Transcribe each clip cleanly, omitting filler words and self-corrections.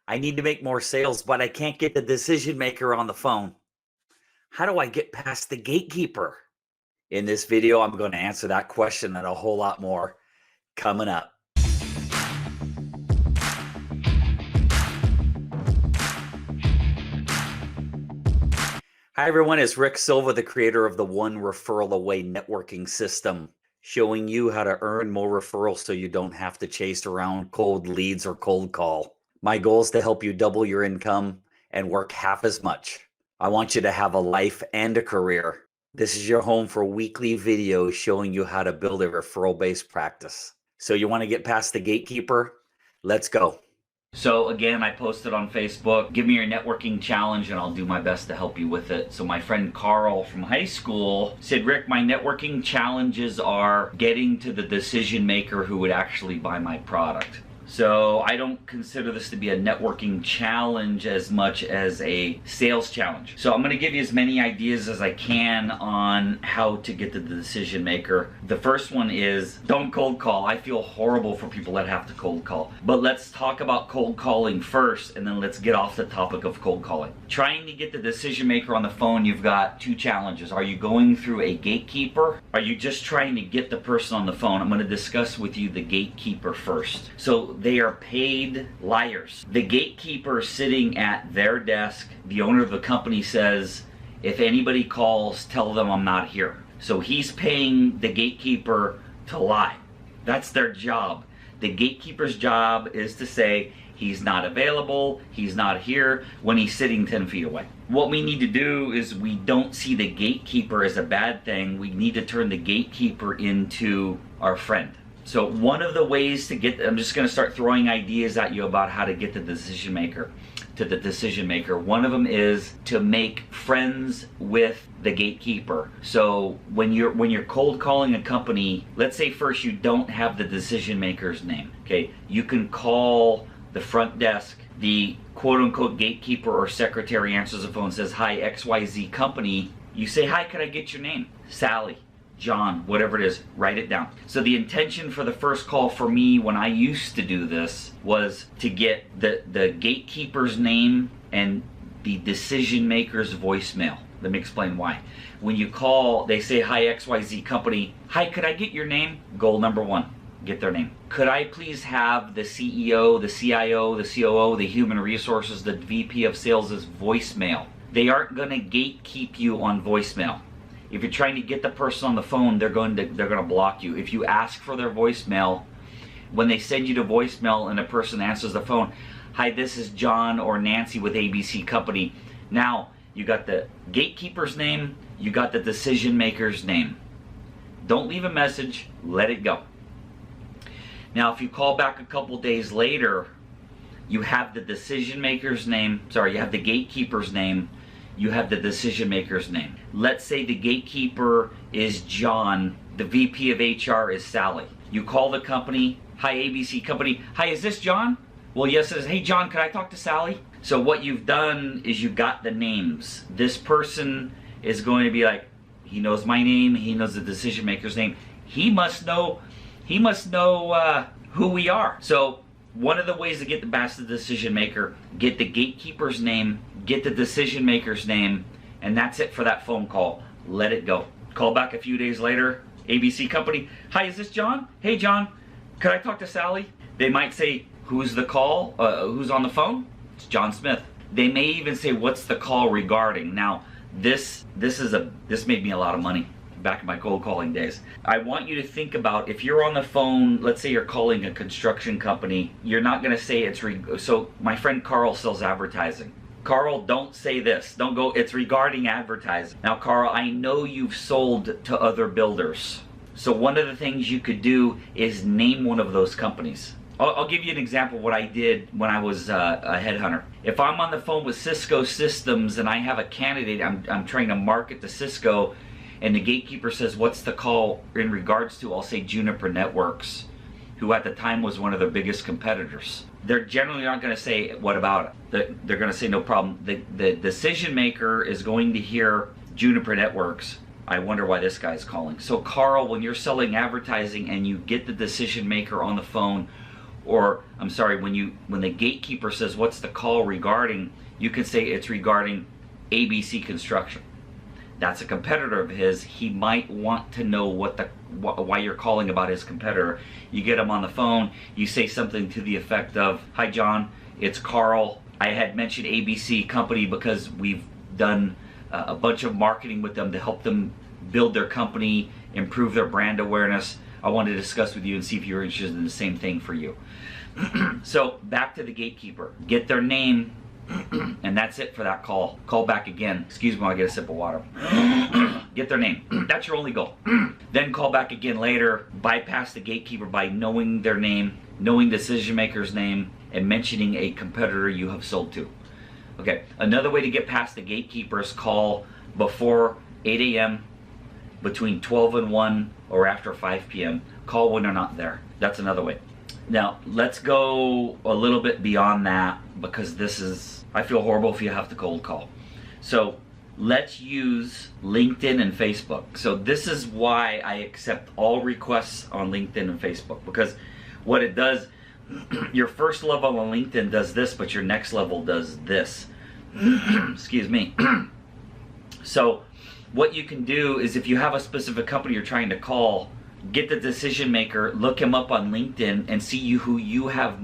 I need to make more sales, but I can't get the decision maker on the phone. How do I get past the gatekeeper? In this video, I'm going to answer that question and a whole lot more coming up. Hi, everyone. It's Rick Silva, the creator of the One Referral Away networking system, showing you how to earn more referrals so you don't have to chase around cold leads or cold call. My goal is to help you double your income and work half as much. I want you to have a life and a career. This is your home for weekly videos showing you how to build a referral-based practice. So you want to get past the gatekeeper? Let's go. So again, I posted on Facebook, give me your networking challenge and I'll do my best to help you with it. So my friend Carl from high school said, Rick, my networking challenges are getting to the decision maker who would actually buy my product. So I don't consider this to be a networking challenge as much as a sales challenge. So I'm going to give you as many ideas as I can on how to get to the decision maker. The first one is don't cold call. I feel horrible for people that have to cold call. But let's talk about cold calling first, and then let's get off the topic of cold calling. Trying to get the decision maker on the phone, you've got two challenges. Are you going through a gatekeeper? Are you just trying to get the person on the phone? I'm going to discuss with you the gatekeeper first. So they are paid liars. The gatekeeper sitting at their desk, the owner of the company says, if anybody calls, tell them I'm not here. So he's paying the gatekeeper to lie. That's their job. The gatekeeper's job is to say he's not available, he's not here, when he's sitting 10 feet away. What we need to do is we don't see the gatekeeper as a bad thing. We need to turn the gatekeeper into our friend. So one of the ways to get, I'm just going to start throwing ideas at you about how to get the decision maker to the decision maker. One of them is to make friends with the gatekeeper. So when you're cold calling a company, let's say first you don't have the decision maker's name. Okay, you can call the front desk. The quote-unquote gatekeeper or secretary answers the phone and says, hi, XYZ company. You say, hi, could I get your name? Sally, John, whatever it is, write it down. So the intention for the first call for me when I used to do this was to get the gatekeeper's name and the decision maker's voicemail. Let me explain why. When you call, they say, hi, XYZ company. Hi, could I get your name? Goal number one, get their name. Could I please have the CEO, the CIO, the COO, the human resources, the VP of sales' voicemail? They aren't going to gatekeep you on voicemail. If you're trying to get the person on the phone, they're going to block you. If you ask for their voicemail, when they send you to voicemail and a person answers the phone, hi, this is John or Nancy with ABC Company. Now, you got the gatekeeper's name, you got the decision maker's name. Don't leave a message, let it go. Now, if you call back a couple days later, you have the decision maker's name, you have the gatekeeper's name, you have the decision maker's name. Let's say the gatekeeper is John, the VP of HR is Sally. You call the company, hi ABC Company, hi, is this John? Well, yes, it is. Hey John, can I talk to Sally? So what you've done is you got the names. This person is going to be like, he knows my name, he knows the decision maker's name. He must know who we are. So one of the ways to get the past the decision maker, get the gatekeeper's name, get the decision maker's name, and that's it for that phone call. Let it go. Call back a few days later, ABC Company, hi, is this John? Hey John, could I talk to Sally? They might say, who's the call? Who's on the phone? It's John Smith. They may even say, what's the call regarding? Now, this made me a lot of money back in my cold calling days. I want you to think about, if you're on the phone, let's say you're calling a construction company, you're not going to say it's, so my friend Carl sells advertising. Carl, don't say this. Don't go, it's regarding advertising. Now, Carl, I know you've sold to other builders. So one of the things you could do is name one of those companies. I'll give you an example of what I did when I was a headhunter. If I'm on the phone with Cisco Systems and I have a candidate, I'm trying to market to Cisco, and the gatekeeper says, what's the call in regards to? I'll say Juniper Networks, who at the time was one of their biggest competitors. They're generally not going to say, what about it? They're going to say, no problem. The decision maker is going to hear Juniper Networks. I wonder why this guy's calling. So Carl, when you're selling advertising and you get the decision maker on the phone, Or I'm sorry, when the gatekeeper says what's the call regarding, you can say it's regarding ABC Construction. That's a competitor of his. He might want to know why you're calling about his competitor. You get him on the phone, you say something to the effect of, "Hi John, it's Carl. I had mentioned ABC company because we've done a bunch of marketing with them to help them build their company, improve their brand awareness. I wanted to discuss with you and see if you're interested in the same thing for you." So back to the gatekeeper. Get their name, and that's it for that call. Call back again. Excuse me while I get a sip of water. Get their name. That's your only goal. Then call back again later. Bypass the gatekeeper by knowing their name, knowing decision maker's name, and mentioning a competitor you have sold to. Okay, another way to get past the gatekeeper is call before 8 a.m., between 12 and 1, or after 5 p.m. Call when they're not there. That's another way. Now, let's go a little bit beyond that, because I feel horrible if you have to cold call. So let's use LinkedIn and Facebook. So this is why I accept all requests on LinkedIn and Facebook, because what it does, your first level on LinkedIn does this, but your next level does this. Excuse me. So what you can do is, if you have a specific company you're trying to call, get the decision maker, look him up on LinkedIn, and see who you have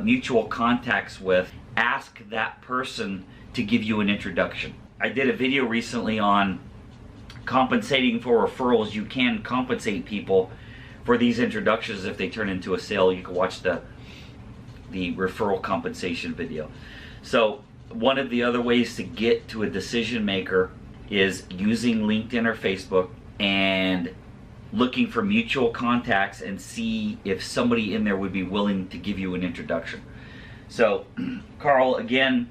mutual contacts with. Ask that person to give you an introduction. I did a video recently on compensating for referrals. You can compensate people for these introductions if they turn into a sale. You can watch the referral compensation video. So one of the other ways to get to a decision maker is using LinkedIn or Facebook and looking for mutual contacts and see if somebody in there would be willing to give you an introduction. So Carl, again,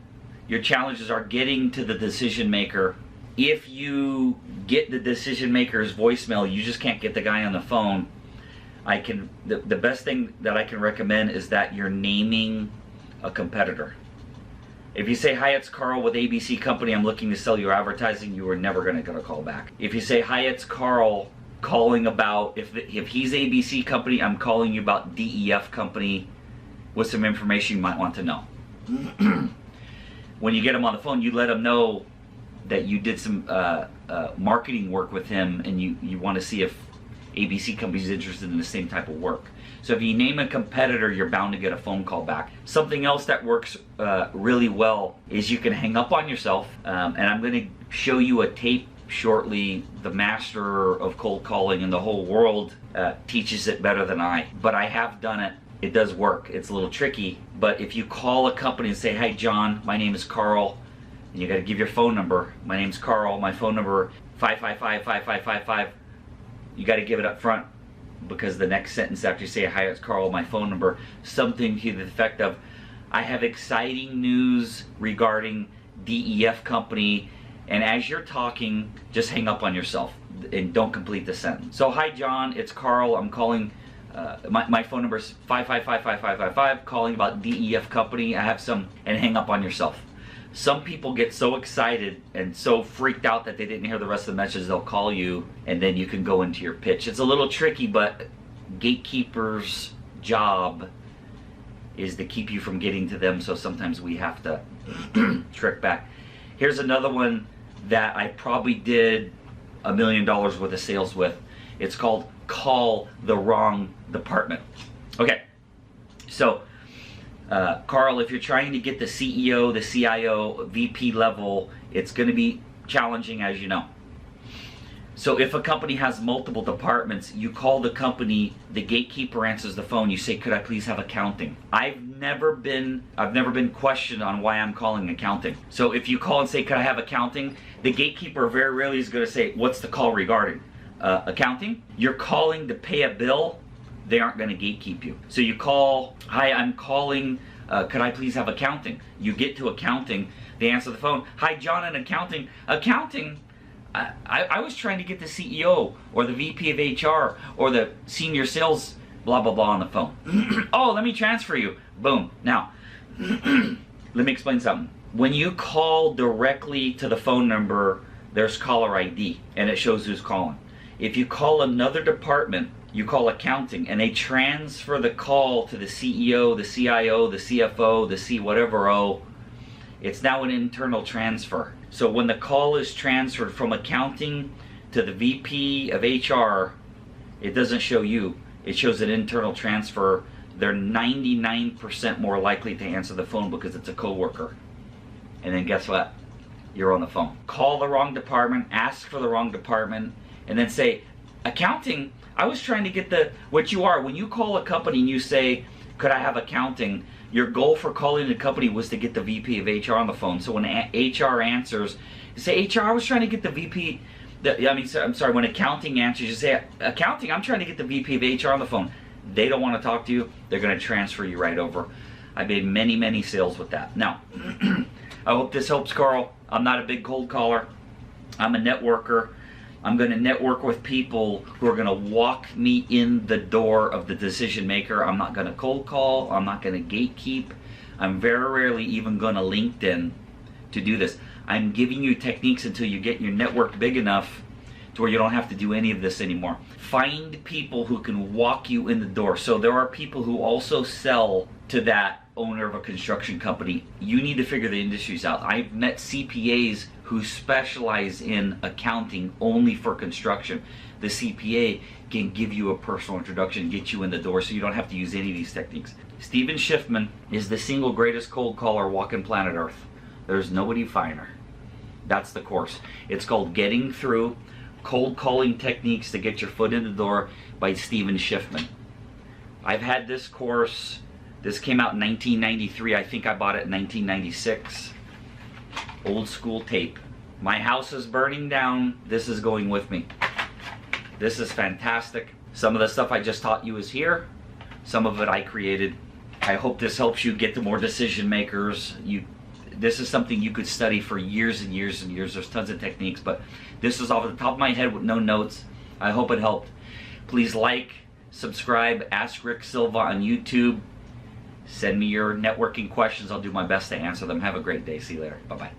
your challenges are getting to the decision maker. If you get the decision maker's voicemail, you just can't get the guy on the phone. The best thing that I can recommend is that you're naming a competitor. If you say, "Hi, it's Carl with ABC Company, I'm looking to sell your advertising," you are never going to get a call back. If you say, "Hi, it's Carl, calling about," if he's ABC Company, "I'm calling you about DEF Company with some information you might want to know." When you get him on the phone, you let him know that you did some marketing work with him, and you want to see if ABC Company is interested in the same type of work. So if you name a competitor, you're bound to get a phone call back. Something else that works really well is you can hang up on yourself, and I'm going to show you a tape shortly. The master of cold calling in the whole world teaches it better than I, but I have done it. It does work. It's a little tricky, but if you call a company and say, "Hi John, my name is Carl," and you got to give your phone number. "My name's Carl, my phone number 555-5555. You got to give it up front, because the next sentence after you say, "Hi, it's Carl, my phone number," something to the effect of, "I have exciting news regarding DEF Company," and as you're talking, just hang up on yourself and don't complete the sentence. So, "Hi John, it's Carl, I'm calling, my phone number is 555-5555, calling about DEF Company, I have some," and hang up on yourself. Some people get so excited and so freaked out that they didn't hear the rest of the message, they'll call you, and then you can go into your pitch. It's a little tricky, but gatekeeper's job is to keep you from getting to them, so sometimes we have to trick back. Here's another one that I probably did $1 million worth of sales with. It's called "Call the Wrong Department." Okay, so Carl, if you're trying to get the CEO, the CIO, VP level, it's going to be challenging, as you know. So if a company has multiple departments, you call the company, the gatekeeper answers the phone, you say, "Could I please have accounting?" I've never been questioned on why I'm calling accounting. So if you call and say, "Could I have accounting?" the gatekeeper very rarely is going to say, "What's the call regarding?" Accounting? You're calling to pay a bill, they aren't going to gatekeep you. So you call, "Hi, I'm calling, could I please have accounting?" You get to accounting, they answer the phone, "Hi, John in accounting." "Accounting? I was trying to get the CEO or the VP of HR or the senior sales blah blah blah on the phone." "Oh, let me transfer you." Boom. Now, let me explain something. When you call directly to the phone number, there's caller ID and it shows who's calling. If you call another department, You call accounting, and they transfer the call to the CEO, the CIO, the CFO, the C whatever O. It's now an internal transfer. So when the call is transferred from accounting to the VP of HR, it doesn't show you. It shows an internal transfer. They're 99% more likely to answer the phone because it's a coworker. And then guess what? You're on the phone. Call the wrong department, ask for the wrong department, and then say, accounting, I was trying to get the, what you are, when you call a company and you say, could I have accounting? Your goal for calling the company was to get the VP of HR on the phone. So when HR answers, you say, HR, I was trying to get the VP, I'm sorry, when accounting answers, you say, accounting, I'm trying to get the VP of HR on the phone. They don't want to talk to you. They're going to transfer you right over. I made many, many sales with that. Now, I hope this helps, Carl. I'm not a big cold caller. I'm a networker. I'm going to network with people who are going to walk me in the door of the decision maker. I'm not going to cold call. I'm not going to gatekeep. I'm very rarely even going to LinkedIn to do this. I'm giving you techniques until you get your network big enough to where you don't have to do any of this anymore. Find people who can walk you in the door. So there are people who also sell to that owner of a construction company. You need to figure the industries out. I've met CPAs who specialize in accounting only for construction. The CPA can give you a personal introduction, get you in the door so you don't have to use any of these techniques. Stephen Schiffman is the single greatest cold caller walking planet Earth. There's nobody finer. That's the course. It's called Getting Through Cold Calling Techniques to Get Your Foot in the Door by Stephen Schiffman. I've had this course. This came out in 1993. I think I bought it in 1996. Old school tape. My house is burning down. This is going with me. This is fantastic. Some of the stuff I just taught you is here. Some of it I created. I hope this helps you get to more decision makers. This is something you could study for years and years and years. There's tons of techniques, but this is off the top of my head with no notes. I hope it helped. Please like, subscribe, Ask Rick Silva on YouTube. Send me your networking questions. I'll do my best to answer them. Have a great day. See you later. Bye-bye.